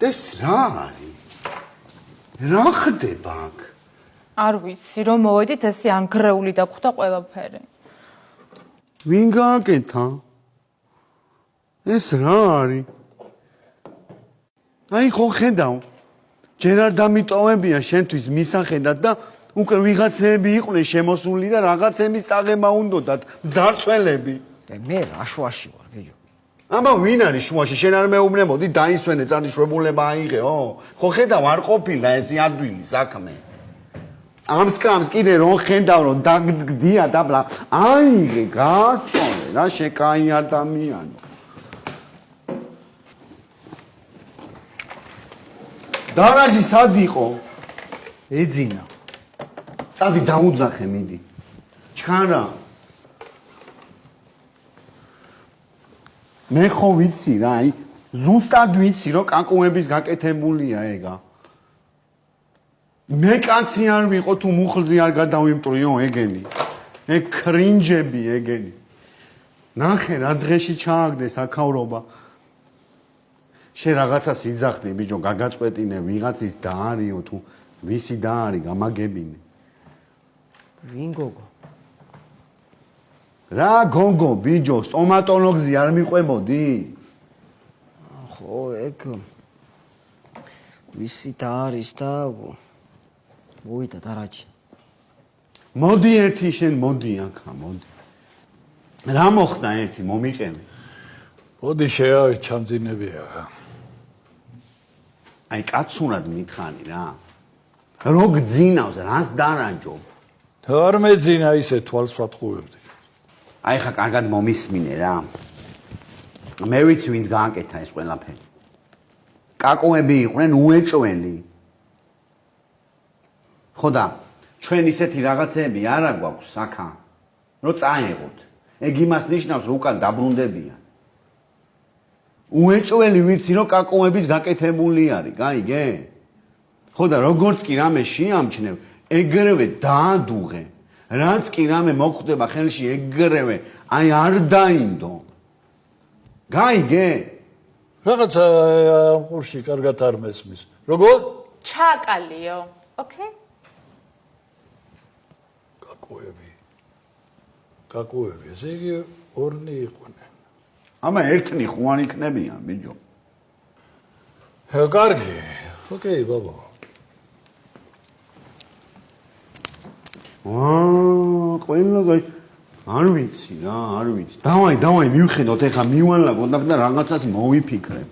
ეს რა არის? რა ხდება აქ? არ ვიცი, რომ მოვედით ესე ანგრეული დაგხვდა ყველაფერი. ვინ გააკეთა? ეს რა არის? აი ხო ხედავ. ჯერ არ დამიტოვებია შენთვის მისახედად და უკვე ვიღაცები იყვნენ შემოსული და რაღაცების წაღება უნდათ ძარცველები. და მე რა შუაში ვარ, ბიჭო. აბა ვინ არის შუაში? შენ არ მეუბნებოდი დაისვენე წადიშვებულება აიღეო? ხო ხედავ არ ყოფილა ეს ადვილი საქმე. ამსკამს კიდე რომ ხედავ რომ დაგდია დაბლა აიღე გასწორე რა შეკაი ადამიანო. დარაჯი სად იყო? ეძინა. წადი დაუძახე მიდი. ჩქარა. მე ხო ვიცი რა, აი ზუსტად ვიცი რომ კაკუების გაკეთებულია ეგა. მე კაცი არ ვიყო თუ მუხლზე არ გადავიმტრიო ეგენი. ეგ კრინჯები ეგენი. ნახე რა დღეში ჩააგდე საქავრობა. შენ რაღაცას იძახდი ბიჭო, გაგაწყვეტინე ვიღაცის დაარიო თუ ვისი დაარი გამაგებინე. ვინ გოგო? რა გოგო ბიჭო, სტომატოლოგზე არ მიყვებოდი? ხო, ეგ ვისი და არის და მოვიდა დარაჯი. მოდი ერთი შენ მოდი აქა, მოდი. რა მოხდა ერთი მომიყევი? მოდი შეავე ჩამძინებია. აი კაცურად მითხარი რა. რო გძინავს, რას დარაჯობ? არ მეძინა ისე თვალს ვატყუებდი. აი ხა კარგად მომისმინე რა. მე ვიცი ვინც გააკეთა ეს ყველაფერი. კაკუები იყვნენ უეჭველი. ხოდა ჩვენ ისეთი რაღაცები არა გვაქვს აქა. რო წაეღოთ. ეგ იმას ნიშნავს რომ უკან დაბრუნდებიან. უეჭველი ვიცი რომ კაკუების გაკეთებული არის, გაიგე? ხოდა როგორც კი რამე შეამჩნევ, ეგრევე დაადუღე. რაც კი რამე მოგხვდება ხელში ეგრევე, აი არ დაინდო. გაიგე? რაღაცა ყურში კარგად არ მესმის. როგორ? ჩაკალიო, ოკეი? კაკუები, ესე იგი ორნი იყვნენ. ამა ერთნი ხო არ იქნებიან, ბიჭო. კარგი, ოკეი, ბაბა. ყველგან არ ვიცი რა, არ ვიცი. დავაი, მივხედოთ ეხა მივალაგოთ და რაღაცას მოვიფიქრებ.